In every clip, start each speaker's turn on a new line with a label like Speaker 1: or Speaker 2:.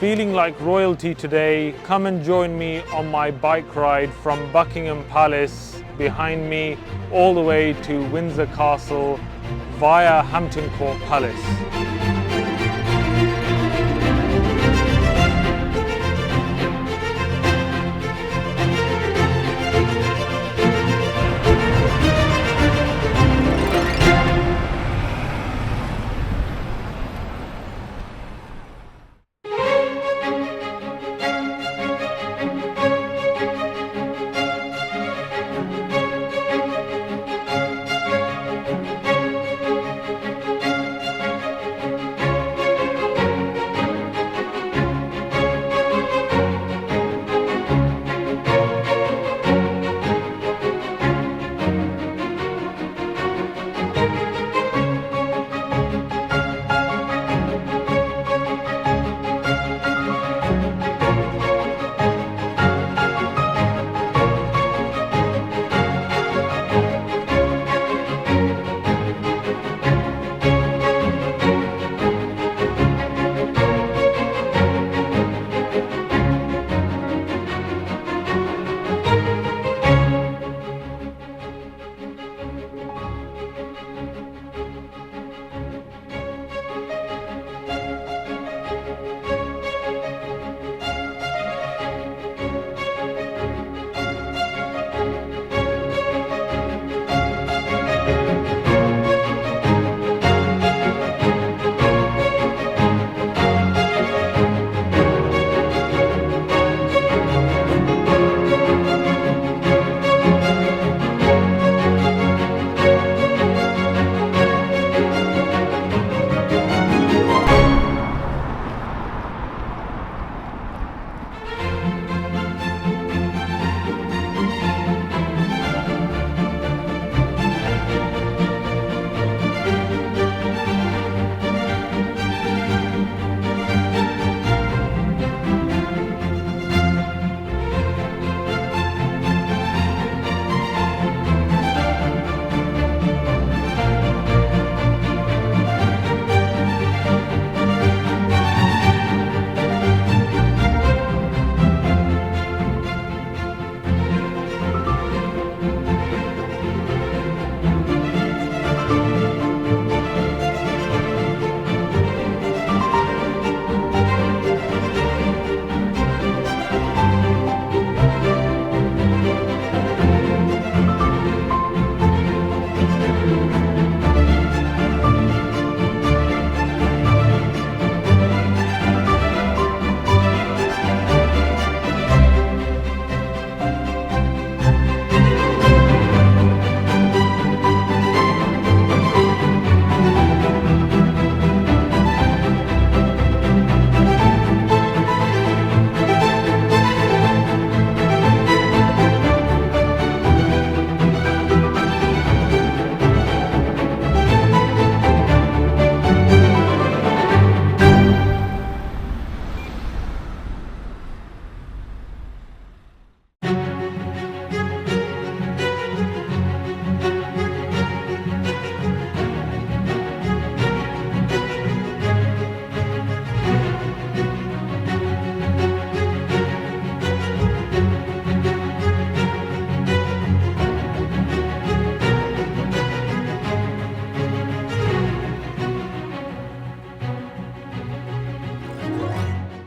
Speaker 1: Feeling like royalty today, come and join me on my bike ride from Buckingham Palace behind me all the way to Windsor Castle via Hampton Court Palace.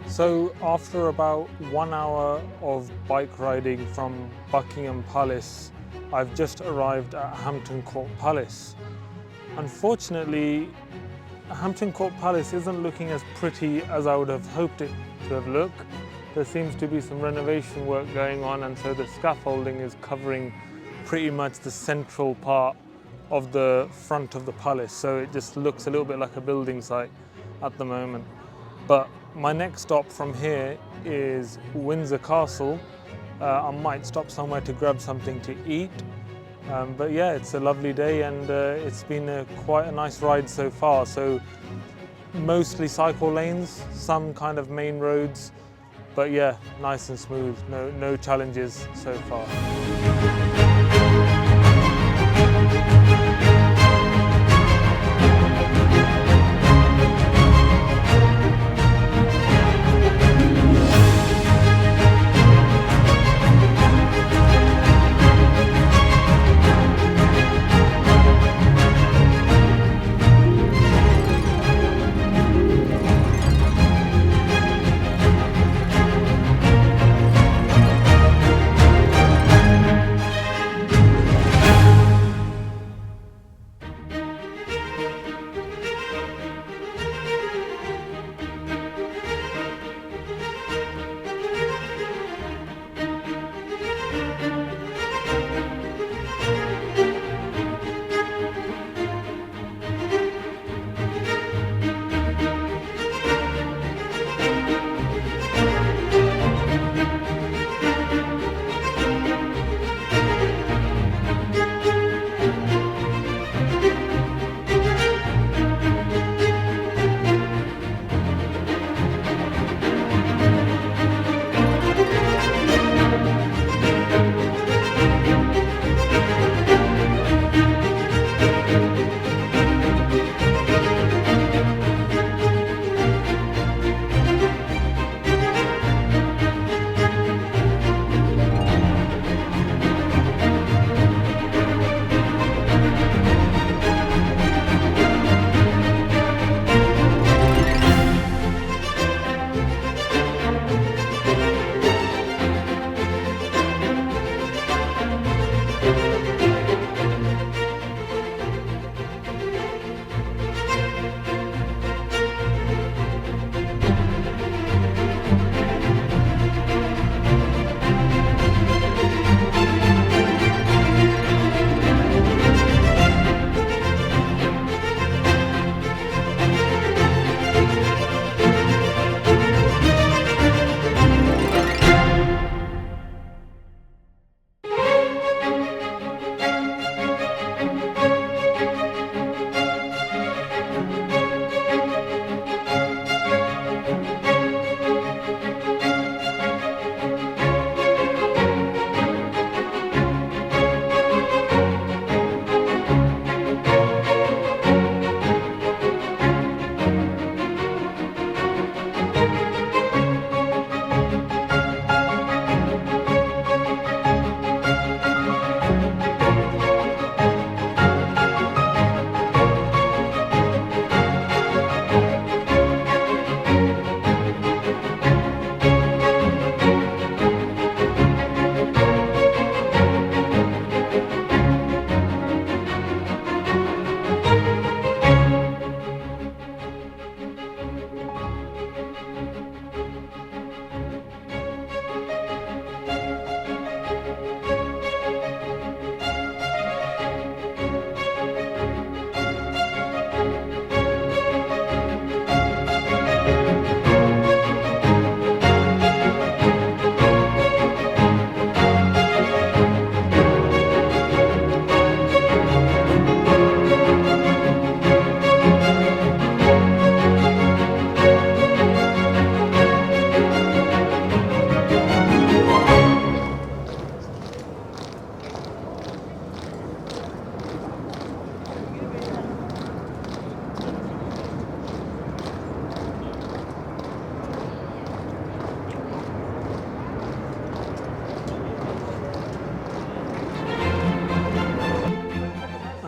Speaker 1: So after about 1 hour of bike riding from Buckingham Palace, I've just arrived at Hampton Court Palace. Unfortunately, Hampton Court Palace isn't looking as pretty as I would have hoped it to have looked. There seems to be some renovation work going on, and so the scaffolding is covering pretty much the central part of the front of the palace, so it just looks a little bit like a building site at the moment. But my next stop from here is Windsor Castle. I might stop somewhere to grab something to eat. But yeah, it's a lovely day, and it's been quite a nice ride so far. So mostly cycle lanes, some kind of main roads, but yeah, nice and smooth, no challenges so far.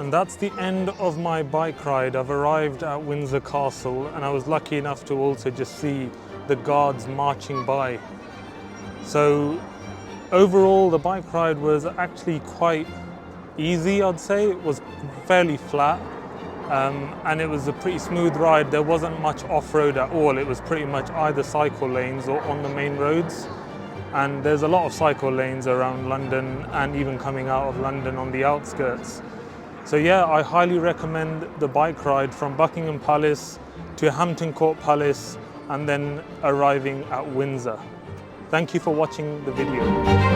Speaker 1: And that's the end of my bike ride. I've arrived at Windsor Castle and I was lucky enough to also just see the guards marching by. So overall, the bike ride was actually quite easy, I'd say. It was fairly flat and it was a pretty smooth ride. There wasn't much off-road at all. It was pretty much either cycle lanes or on the main roads. And there's a lot of cycle lanes around London and even coming out of London on the outskirts. So yeah, I highly recommend the bike ride from Buckingham Palace to Hampton Court Palace and then arriving at Windsor. Thank you for watching the video.